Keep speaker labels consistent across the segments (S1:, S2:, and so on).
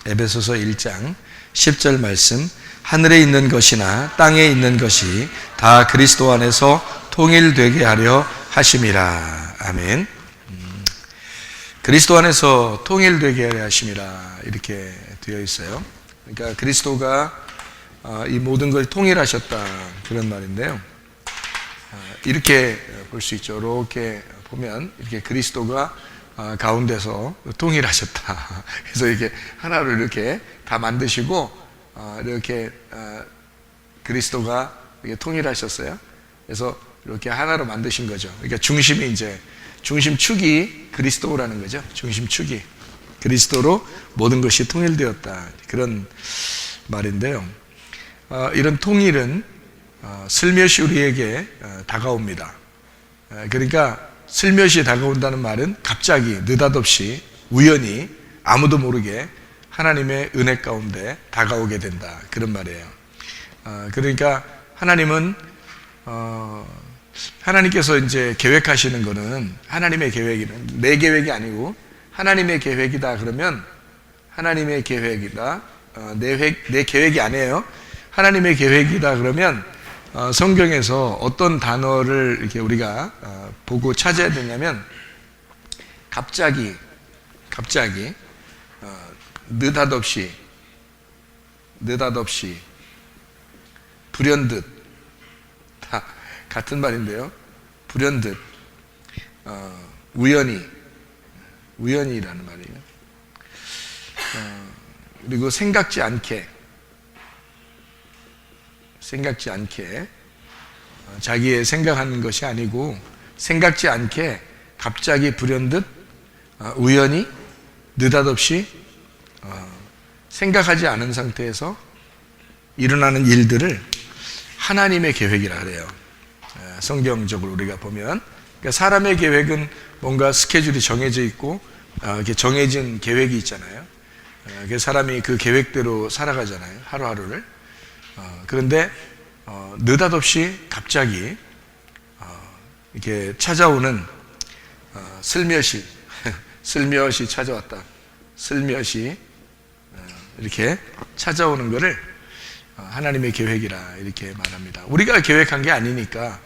S1: 에베소서 1장 10절 말씀, 하늘에 있는 것이나 땅에 있는 것이 다 그리스도 안에서 통일되게 하려 하심이라. 아멘. 그리스도 안에서 통일되게 하려 하심이라 이렇게 되어 있어요. 그러니까 그리스도가 이 모든 걸 통일하셨다, 그런 말인데요. 이렇게 볼 수 있죠. 이렇게 보면 이렇게 그리스도가 가운데서 통일하셨다. 그래서 이렇게 하나로 이렇게 다 만드시고 이렇게 그리스도가 이렇게 통일하셨어요. 그래서 이렇게 하나로 만드신 거죠. 그러니까 중심이 이제 중심축이 그리스도라는 거죠. 중심축이 그리스도로 모든 것이 통일되었다, 그런 말인데요. 이런 통일은 슬며시 우리에게 다가옵니다. 그러니까 슬며시 다가온다는 말은 갑자기 느닷없이 우연히 아무도 모르게 하나님의 은혜 가운데 다가오게 된다, 그런 말이에요. 그러니까 하나님은 하나님께서 이제 계획하시는 거는 하나님의 계획이는 내 계획이 아니고 하나님의 계획이다 그러면 하나님의 계획이다, 내 계획이 아니에요. 하나님의 계획이다 그러면 성경에서 어떤 단어를 이렇게 우리가 보고 찾아야 되냐면 갑자기 느닷없이 불현듯, 다 같은 말인데요. 불현듯, 우연히라는 말이에요. 그리고 생각지 않게 자기의 생각하는 것이 아니고 생각지 않게 갑자기 불현듯 우연히 느닷없이 생각하지 않은 상태에서 일어나는 일들을 하나님의 계획이라 그래요. 성경적으로 우리가 보면, 그러니까 사람의 계획은 뭔가 스케줄이 정해져 있고 이렇게 정해진 계획이 있잖아요. 사람이 그 계획대로 살아가잖아요, 하루하루를. 그런데 느닷없이 갑자기 이렇게 찾아오는 슬며시 찾아왔다, 슬며시 이렇게 찾아오는 것을 하나님의 계획이라 이렇게 말합니다. 우리가 계획한 게 아니니까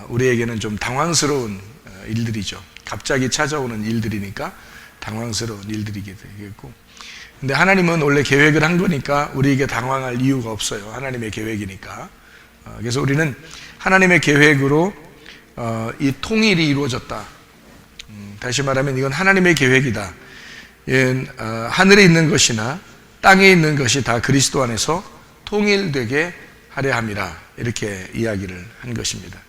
S1: 우리에게는 좀 당황스러운 일들이죠. 갑자기 찾아오는 일들이니까 당황스러운 일들이게 되겠고, 근데 하나님은 원래 계획을 한 거니까 우리에게 당황할 이유가 없어요. 하나님의 계획이니까. 그래서 우리는 하나님의 계획으로 이 통일이 이루어졌다. 다시 말하면 이건 하나님의 계획이다. 하늘에 있는 것이나 땅에 있는 것이 다 그리스도 안에서 통일되게 하려 함이라, 이렇게 이야기를 한 것입니다.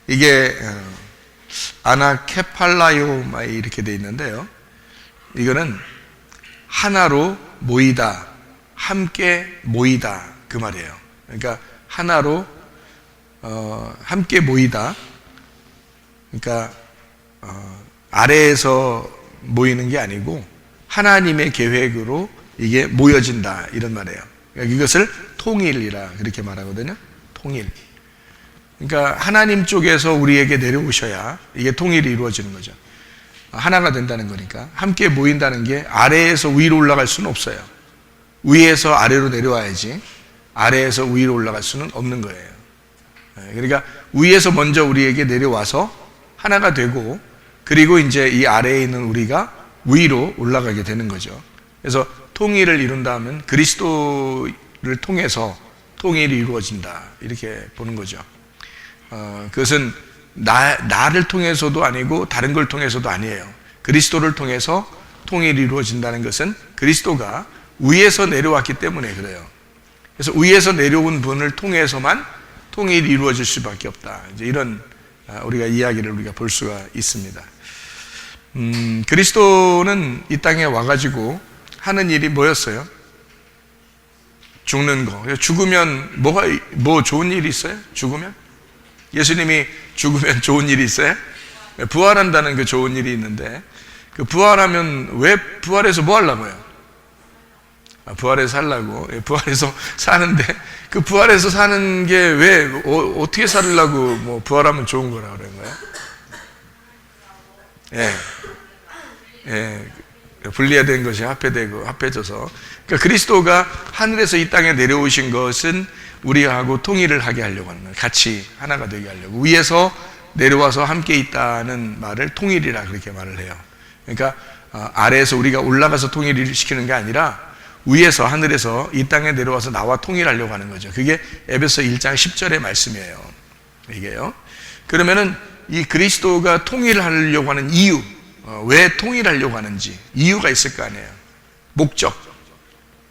S1: 이게 아나케팔라요마이 이렇게 되어 있는데요. 이거는 하나로 모이다, 함께 모이다, 그 말이에요. 그러니까 하나로 함께 모이다, 그러니까 아래에서 모이는 게 아니고 하나님의 계획으로 이게 모여진다, 이런 말이에요. 그러니까 이것을 통일이라 그렇게 말하거든요. 통일. 그러니까 하나님 쪽에서 우리에게 내려오셔야 이게 통일이 이루어지는 거죠. 하나가 된다는 거니까. 함께 모인다는 게 아래에서 위로 올라갈 수는 없어요. 위에서 아래로 내려와야지 아래에서 위로 올라갈 수는 없는 거예요. 그러니까 위에서 먼저 우리에게 내려와서 하나가 되고, 그리고 이제 이 아래에 있는 우리가 위로 올라가게 되는 거죠. 그래서 통일을 이룬다면 그리스도를 통해서 통일이 이루어진다, 이렇게 보는 거죠. 그것은 나를 통해서도 아니고 다른 걸 통해서도 아니에요. 그리스도를 통해서 통일이 이루어진다는 것은 그리스도가 위에서 내려왔기 때문에 그래요. 그래서 위에서 내려온 분을 통해서만 통일이 이루어질 수밖에 없다, 이제 이런 우리가 이야기를 우리가 볼 수가 있습니다. 그리스도는 이 땅에 와가지고 하는 일이 뭐였어요? 죽는 거. 죽으면 뭐 좋은 일이 있어요? 죽으면? 예수님이 죽으면 좋은 일이 있어요? 부활한다는 그 좋은 일이 있는데, 그 부활하면 왜 부활해서 뭐 하려고요? 부활해서 살라고. 부활해서 사는데, 그 부활해서 사는 게 왜 어떻게 살으려고 뭐 부활하면 좋은 거라 그런 거예요? 예. 분리된 것이 합해되고 합해져서, 그러니까 그리스도가 하늘에서 이 땅에 내려오신 것은 우리하고 통일을 하게 하려고 하는 거예요. 같이 하나가 되게 하려고. 위에서 내려와서 함께 있다는 말을 통일이라 그렇게 말을 해요. 그러니까 아래에서 우리가 올라가서 통일을 시키는 게 아니라 위에서 하늘에서 이 땅에 내려와서 나와 통일하려고 하는 거죠. 그게 에베소 1장 10절의 말씀이에요. 이게요. 그러면은 이 그리스도가 통일하려고 하는 이유, 왜 통일하려고 하는지 이유가 있을 거 아니에요. 목적,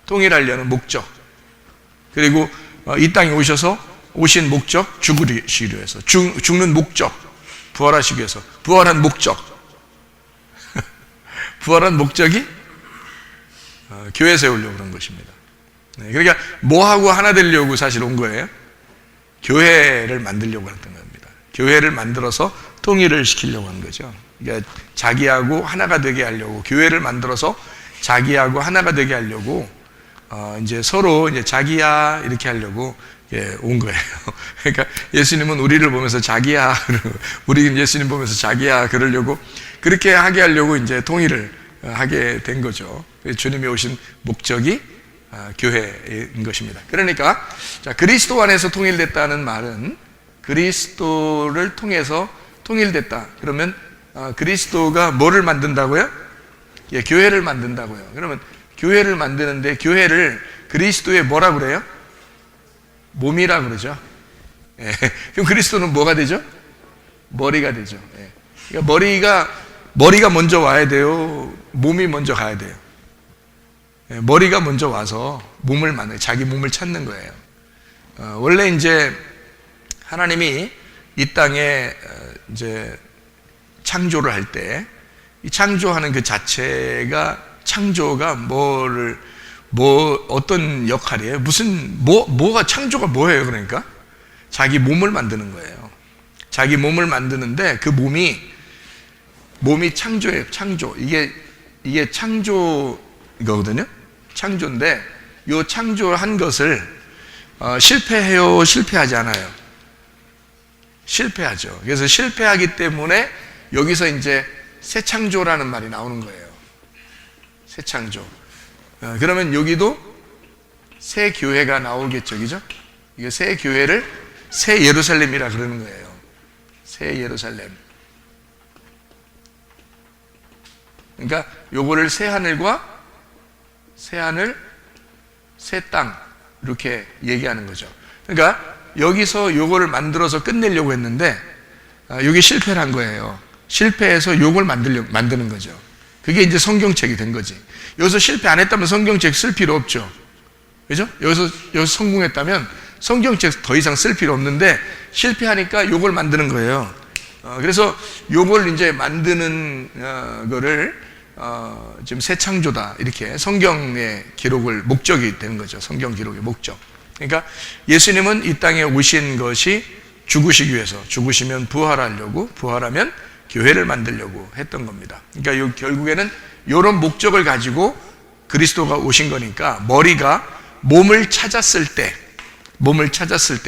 S1: 통일하려는 목적, 그리고 이 땅에 오신 목적, 죽으시기 위해서, 죽는 목적, 부활하시기 위해서, 부활한 목적. 부활한 목적이 교회 세우려고 그런 것입니다. 그러니까 뭐하고 하나 되려고 사실 온 거예요? 교회를 만들려고 했던 겁니다. 교회를 만들어서 통일을 시키려고 한 거죠. 그러니까 자기하고 하나가 되게 하려고, 교회를 만들어서 자기하고 하나가 되게 하려고, 이제 서로 이제 자기야 이렇게 하려고 온 거예요. 그러니까 예수님은 우리를 보면서 자기야, 우리 예수님 보면서 자기야 그러려고, 그렇게 하게 하려고 이제 통일을 하게 된 거죠. 주님이 오신 목적이 교회인 것입니다. 그러니까 자, 그리스도 안에서 통일됐다는 말은 그리스도를 통해서 통일됐다. 그러면 그리스도가 뭐를 만든다고요? 예, 교회를 만든다고요. 그러면 교회를 만드는데, 교회를 그리스도의 뭐라 그래요? 몸이라 그러죠. 예, 그럼 그리스도는 뭐가 되죠? 머리가 되죠. 예, 그러니까 머리가 먼저 와야 돼요? 몸이 먼저 가야 돼요? 예, 머리가 먼저 와서 몸을 만들어요. 자기 몸을 찾는 거예요. 원래 이제 하나님이 이 땅에 이제 창조를 할 때, 이 창조하는 그 자체가, 창조가 어떤 역할이에요? 뭐가, 창조가 뭐예요? 그러니까 자기 몸을 만드는 거예요. 자기 몸을 만드는데 그 몸이 창조예요. 창조. 이게 창조거든요. 창조인데 요 창조한 것을 실패해요? 실패하지 않아요? 실패하죠. 그래서 실패하기 때문에 여기서 이제 새 창조라는 말이 나오는 거예요. 새 창조. 그러면 여기도 새 교회가 나오겠죠, 그죠? 이게 새 교회를 새 예루살렘이라 그러는 거예요. 새 예루살렘. 그러니까 요거를 새 하늘과 새 하늘, 새 땅 이렇게 얘기하는 거죠. 그러니까 여기서 요거를 만들어서 끝내려고 했는데 요게 실패를 한 거예요. 실패해서 요걸 만드는 거죠. 그게 이제 성경책이 된 거지. 여기서 실패 안 했다면 성경책 쓸 필요 없죠. 그죠? 여기서 성공했다면 성경책 더 이상 쓸 필요 없는데, 실패하니까 요걸 만드는 거예요. 그래서 요걸 이제 만드는 거를 지금 새 창조다, 이렇게 성경의 기록을, 목적이 되는 거죠. 성경 기록의 목적. 그러니까 예수님은 이 땅에 오신 것이 죽으시기 위해서, 죽으시면 부활하려고, 부활하면 교회를 만들려고 했던 겁니다. 그러니까 결국에는 이런 목적을 가지고 그리스도가 오신 거니까, 머리가 몸을 찾았을 때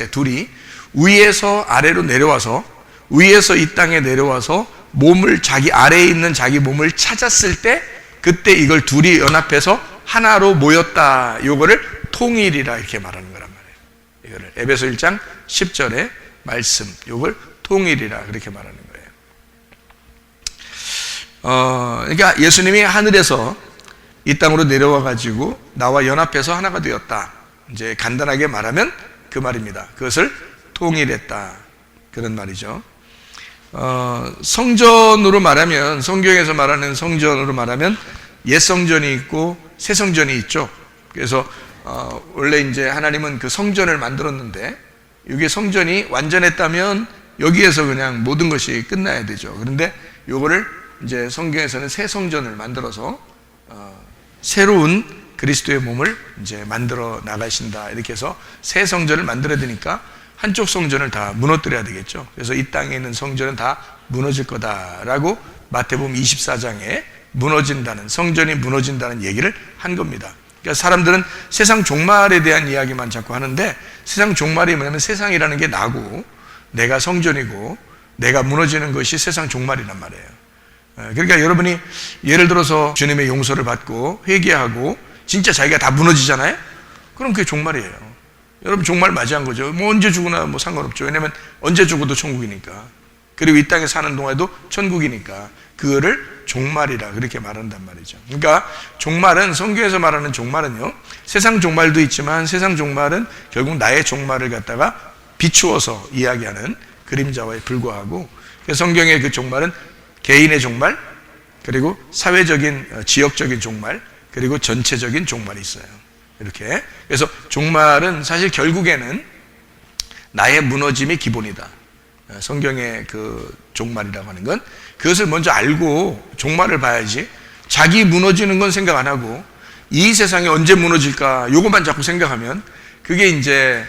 S1: 둘이 위에서 아래로 내려와서, 위에서 이 땅에 내려와서 몸을, 자기 아래에 있는 자기 몸을 찾았을 때, 그때 이걸 둘이 연합해서 하나로 모였다. 요거를 통일이라 이렇게 말하는 거란 말이에요. 이거를 에베소 1장 10절의 말씀, 요걸 통일이라 그렇게 말하는 거예요. 그러니까 예수님이 하늘에서 이 땅으로 내려와 가지고 나와 연합해서 하나가 되었다. 이제 간단하게 말하면 그 말입니다. 그것을 통일했다, 그런 말이죠. 성전으로 말하면, 성경에서 말하는 성전으로 말하면 옛 성전이 있고 새 성전이 있죠. 그래서 원래 이제 하나님은 그 성전을 만들었는데, 이게 성전이 완전했다면 여기에서 그냥 모든 것이 끝나야 되죠. 그런데 요거를 이제 성경에서는 새 성전을 만들어서 새로운 그리스도의 몸을 이제 만들어 나가신다, 이렇게 해서 새 성전을 만들어야 되니까 한쪽 성전을 다 무너뜨려야 되겠죠. 그래서 이 땅에 있는 성전은 다 무너질 거다라고 마태복음 24장에 무너진다는, 성전이 무너진다는 얘기를 한 겁니다. 그러니까 사람들은 세상 종말에 대한 이야기만 자꾸 하는데, 세상 종말이 뭐냐면 세상이라는 게 나고 내가 성전이고 내가 무너지는 것이 세상 종말이란 말이에요. 그러니까 여러분이 예를 들어서 주님의 용서를 받고 회개하고 진짜 자기가 다 무너지잖아요. 그럼 그게 종말이에요. 여러분 종말 맞이한 거죠. 뭐 언제 죽으나 뭐 상관없죠. 왜냐면 언제 죽어도 천국이니까. 그리고 이 땅에 사는 동안에도 천국이니까 그거를 종말이라 그렇게 말한단 말이죠. 그러니까 종말은, 성경에서 말하는 종말은요, 세상 종말도 있지만 세상 종말은 결국 나의 종말을 갖다가 비추어서 이야기하는 그림자와에 불과하고, 성경의 그 종말은 개인의 종말, 그리고 사회적인 지역적인 종말, 그리고 전체적인 종말이 있어요. 이렇게. 그래서 종말은 사실 결국에는 나의 무너짐이 기본이다. 성경의 그 종말이라고 하는 건 그것을 먼저 알고 종말을 봐야지, 자기 무너지는 건 생각 안 하고 이 세상이 언제 무너질까 요것만 자꾸 생각하면 그게 이제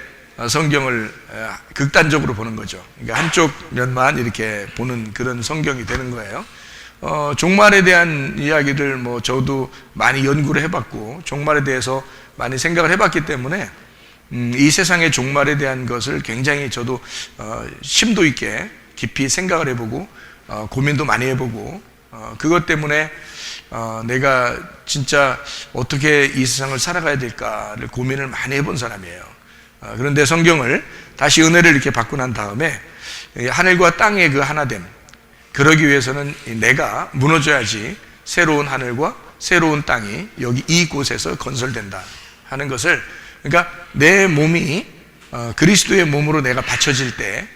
S1: 성경을 극단적으로 보는 거죠. 그러니까 한쪽 면만 이렇게 보는 그런 성경이 되는 거예요. 종말에 대한 이야기를 뭐 저도 많이 연구를 해봤고 종말에 대해서 많이 생각을 해봤기 때문에 이 세상의 종말에 대한 것을 굉장히 저도 심도 있게 깊이 생각을 해보고 고민도 많이 해보고 그것 때문에 내가 진짜 어떻게 이 세상을 살아가야 될까를 고민을 많이 해본 사람이에요. 그런데 성경을 다시 은혜를 이렇게 받고 난 다음에 하늘과 땅의 그 하나됨, 그러기 위해서는 내가 무너져야지 새로운 하늘과 새로운 땅이 여기 이곳에서 건설된다 하는 것을, 그러니까 내 몸이 그리스도의 몸으로 내가 받쳐질 때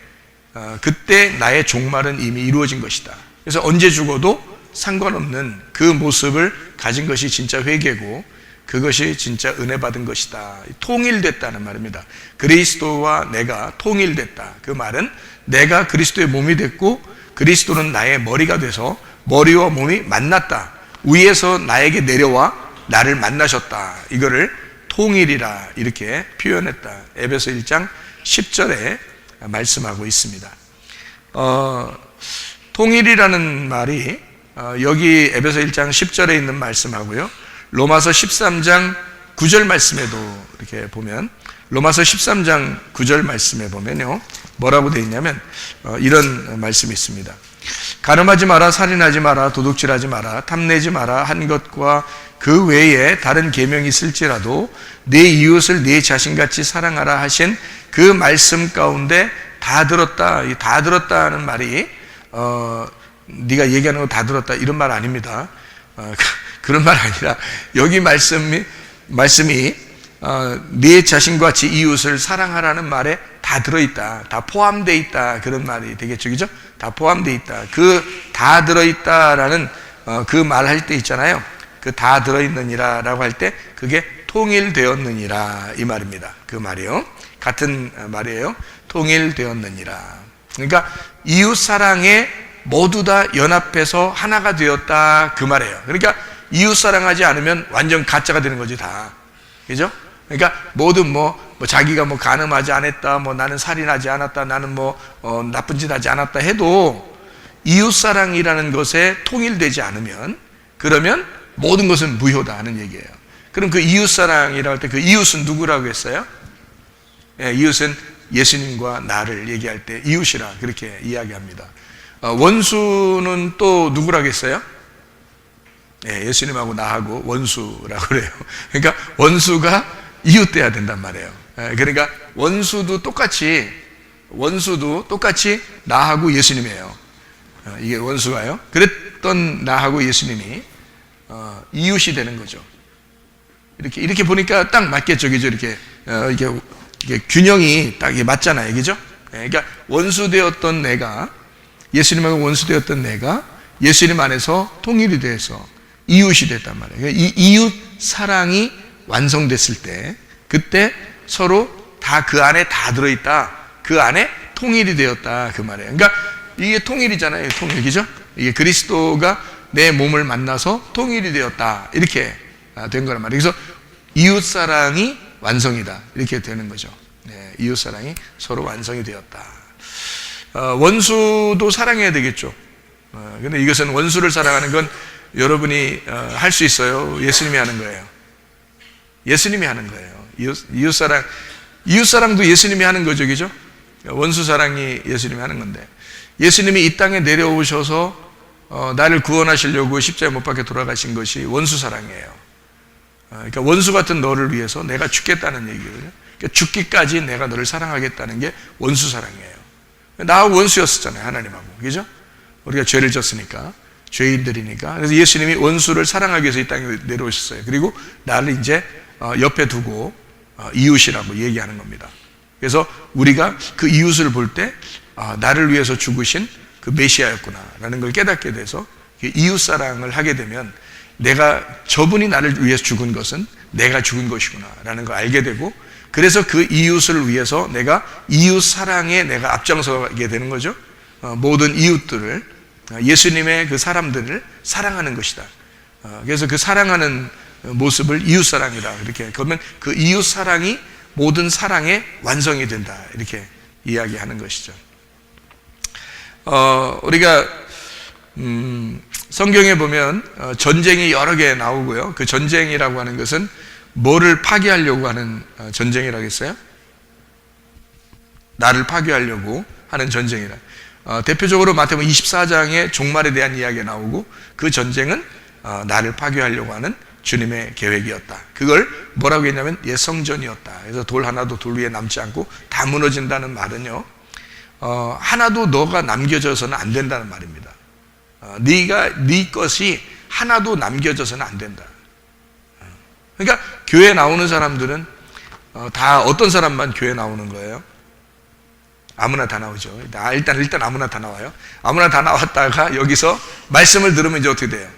S1: 그때 나의 종말은 이미 이루어진 것이다. 그래서 언제 죽어도 상관없는 그 모습을 가진 것이 진짜 회개고 그것이 진짜 은혜 받은 것이다. 통일됐다는 말입니다. 그리스도와 내가 통일됐다. 그 말은 내가 그리스도의 몸이 됐고 그리스도는 나의 머리가 돼서 머리와 몸이 만났다. 위에서 나에게 내려와 나를 만나셨다. 이거를 통일이라 이렇게 표현했다. 에베소 1장 10절에 말씀하고 있습니다. 통일이라는 말이 여기 에베소 1장 10절에 있는 말씀하고요, 로마서 13장 9절 말씀에도 이렇게 보면, 로마서 13장 9절 말씀에 보면요 뭐라고 되어 있냐면 이런 말씀이 있습니다. 간음하지 마라, 살인하지 마라, 도둑질하지 마라, 탐내지 마라 한 것과 그 외에 다른 계명이 있을지라도 내 이웃을 내 자신같이 사랑하라 하신 그 말씀 가운데 다 들었다. 이 다 들었다는 말이 네가 얘기하는 거 다 들었다 이런 말 아닙니다. 그런 말 아니라 여기 말씀이 네 자신과 같이 이웃을 사랑하라는 말에 다 들어있다, 다 포함되어 있다, 그런 말이 되겠죠, 그죠? 다 포함되어 있다. 그 다 들어있다라는 그 말 할 때 있잖아요. 그 다 들어있느니라 라고 할 때 그게 통일되었느니라 이 말입니다. 그 말이요, 같은 말이에요. 통일되었느니라. 그러니까 이웃 사랑에 모두 다 연합해서 하나가 되었다 그 말이에요. 그러니까 이웃 사랑하지 않으면 완전 가짜가 되는 거지 다, 그죠? 그러니까 모두 자기가 간음하지 않았다, 나는 살인하지 않았다, 나는 나쁜 짓 하지 않았다 해도 이웃 사랑이라는 것에 통일되지 않으면 그러면 모든 것은 무효다 하는 얘기예요. 그럼 그 이웃 사랑이라고 할 때 그 이웃은 누구라고 했어요? 예, 이웃은 예수님과 나를 얘기할 때 이웃이라 그렇게 이야기합니다. 원수는 또 누구라고 했어요? 예, 예수님하고 나하고 원수라고 그래요. 그러니까 원수가 이웃 돼야 된단 말이에요. 예, 그러니까 원수도 똑같이 나하고 예수님이에요. 이게 원수가요. 그랬던 나하고 예수님이 이웃이 되는 거죠. 이렇게 보니까 딱 맞겠죠, 그죠? 이렇게 균형이 딱 맞잖아요, 그죠? 그러니까 원수되었던 내가, 예수님하고 원수되었던 내가 예수님 안에서 통일이 돼서 이웃이 됐단 말이에요. 이 이웃 사랑이 완성됐을 때, 그때 서로 다 그 안에 다 들어있다, 그 안에 통일이 되었다 그 말이에요. 그러니까 이게 통일이잖아요, 통일, 그죠? 이게 그리스도가 내 몸을 만나서 통일이 되었다 이렇게 된 거란 말이에요. 그래서 이웃 사랑이 완성이다 이렇게 되는 거죠. 네, 이웃 사랑이 서로 완성이 되었다. 원수도 사랑해야 되겠죠. 근데 이것은 원수를 사랑하는 건 여러분이 할 수 있어요? 예수님이 하는 거예요. 예수님이 하는 거예요. 이웃 사랑도 예수님이 하는 거죠, 그죠? 원수 사랑이 예수님이 하는 건데, 예수님이 이 땅에 내려오셔서 나를 구원하시려고 십자가에 못 박혀 돌아가신 것이 원수 사랑이에요. 그러니까 원수 같은 너를 위해서 내가 죽겠다는 얘기거든요. 그러니까 죽기까지 내가 너를 사랑하겠다는 게 원수 사랑이에요. 나하고 원수였었잖아요, 하나님하고. 그죠? 우리가 죄를 졌으니까, 죄인들이니까. 그래서 예수님이 원수를 사랑하기 위해서 이 땅에 내려오셨어요. 그리고 나를 이제 옆에 두고 이웃이라고 얘기하는 겁니다. 그래서 우리가 그 이웃을 볼 때 나를 위해서 죽으신 그 메시아였구나라는 걸 깨닫게 돼서 이웃 사랑을 하게 되면 내가 저분이 나를 위해서 죽은 것은 내가 죽은 것이구나라는 걸 알게 되고, 그래서 그 이웃을 위해서 내가 이웃 사랑에 내가 앞장서게 되는 거죠. 모든 이웃들을, 예수님의 그 사람들을 사랑하는 것이다. 그래서 그 사랑하는 모습을 이웃 사랑이다. 이렇게 그러면 그 이웃 사랑이 모든 사랑의 완성이 된다. 이렇게 이야기하는 것이죠. 우리가 성경에 보면 전쟁이 여러 개 나오고요. 그 전쟁이라고 하는 것은 뭐를 파괴하려고 하는 전쟁이라고 했어요? 나를 파괴하려고 하는 전쟁이라. 대표적으로 마태복음 24장에 종말에 대한 이야기가 나오고, 그 전쟁은 나를 파괴하려고 하는 주님의 계획이었다. 그걸 뭐라고 했냐면 성전이었다. 그래서 돌 하나도 돌 위에 남지 않고 다 무너진다는 말은요, 하나도 너가 남겨져서는 안 된다는 말입니다. 네 것이 하나도 남겨져서는 안 된다. 그러니까 교회 나오는 사람들은 다 어떤 사람만 교회 나오는 거예요? 아무나 다 나오죠. 일단 아무나 다 나와요. 아무나 다 나왔다가 여기서 말씀을 들으면 이제 어떻게 돼요?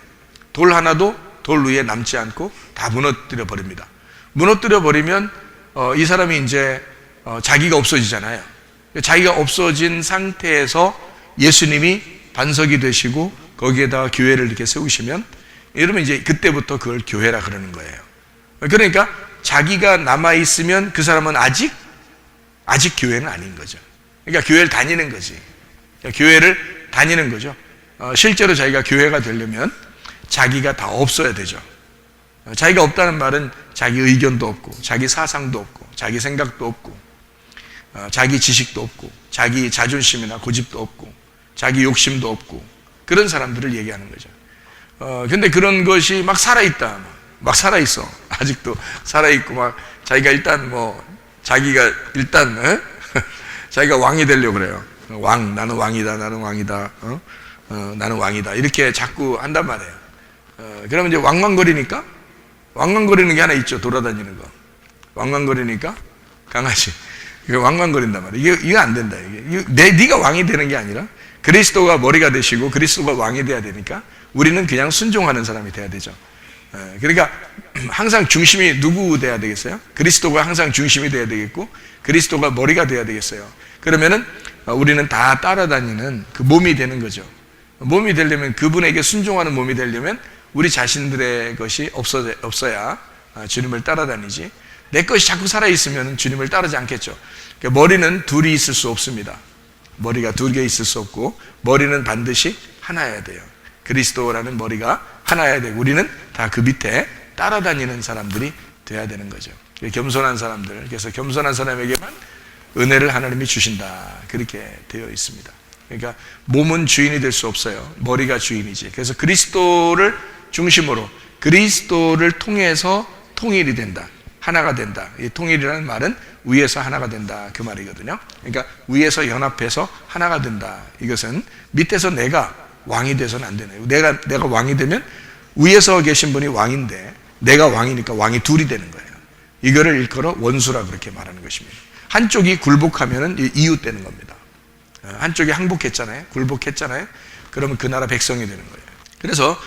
S1: 돌 하나도 돌 위에 남지 않고 다 무너뜨려 버립니다. 무너뜨려 버리면 이 사람이 이제 자기가 없어지잖아요. 자기가 없어진 상태에서 예수님이 반석이 되시고 거기에다가 교회를 이렇게 세우시면, 이러면 이제 그때부터 그걸 교회라 그러는 거예요. 그러니까 자기가 남아있으면 그 사람은 아직 교회는 아닌 거죠. 그러니까 교회를 다니는 거지. 교회를 다니는 거죠. 실제로 자기가 교회가 되려면 자기가 다 없어야 되죠. 자기가 없다는 말은 자기 의견도 없고, 자기 사상도 없고, 자기 생각도 없고, 자기 지식도 없고, 자기 자존심이나 고집도 없고, 자기 욕심도 없고, 그런 사람들을 얘기하는 거죠. 근데 그런 것이 막 살아있다. 막 살아있어. 아직도 살아있고, 막 자기가 일단 자기가 일단, 자기가 왕이 되려고 그래요. 나는 왕이다, 나는 왕이다, 나는 왕이다. 이렇게 자꾸 한단 말이에요. 그러면 이제 왕왕거리니까, 왕왕거리는 게 하나 있죠. 돌아다니는 거. 왕왕거리니까, 강아지. 왕왕거린단 말이에요. 이거 안 된다. 네가 왕이 되는 게 아니라, 그리스도가 머리가 되시고 그리스도가 왕이 돼야 되니까 우리는 그냥 순종하는 사람이 돼야 되죠. 그러니까 항상 중심이 누구 돼야 되겠어요? 그리스도가 항상 중심이 돼야 되겠고, 그리스도가 머리가 돼야 되겠어요. 그러면은 우리는 다 따라다니는 그 몸이 되는 거죠. 몸이 되려면, 그분에게 순종하는 몸이 되려면 우리 자신들의 것이 없어야 주님을 따라다니지, 내 것이 자꾸 살아있으면 주님을 따르지 않겠죠. 그러니까 머리는 둘이 있을 수 없습니다. 머리가 두 개 있을 수 없고, 머리는 반드시 하나여야 돼요. 그리스도라는 머리가 하나여야 되고, 우리는 다 그 밑에 따라다니는 사람들이 돼야 되는 거죠. 겸손한 사람들, 그래서 겸손한 사람에게만 은혜를 하나님이 주신다, 그렇게 되어 있습니다. 그러니까 몸은 주인이 될 수 없어요. 머리가 주인이지. 그래서 그리스도를 중심으로, 그리스도를 통해서 통일이 된다, 하나가 된다. 이 통일이라는 말은 위에서 하나가 된다, 그 말이거든요. 그러니까 위에서 연합해서 하나가 된다. 이것은 밑에서 내가 왕이 돼서는 안 되네요. 내가 왕이 되면 위에서 계신 분이 왕인데 내가 왕이니까 왕이 둘이 되는 거예요. 이거를 일컬어 원수라 그렇게 말하는 것입니다. 한쪽이 굴복하면은 이웃 되는 겁니다. 한쪽이 항복했잖아요. 굴복했잖아요. 그러면 그 나라 백성이 되는 거예요. 그래서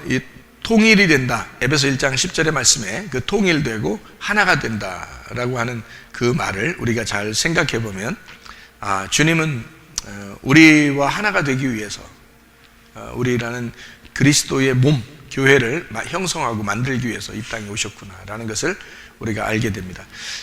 S1: 이 통일이 된다. 에베소 1장 10절의 말씀에 그 통일되고 하나가 된다라고 하는 그 말을 우리가 잘 생각해 보면, 주님은 우리와 하나가 되기 위해서 우리라는 그리스도의 몸, 교회를 형성하고 만들기 위해서 이 땅에 오셨구나라는 것을 우리가 알게 됩니다.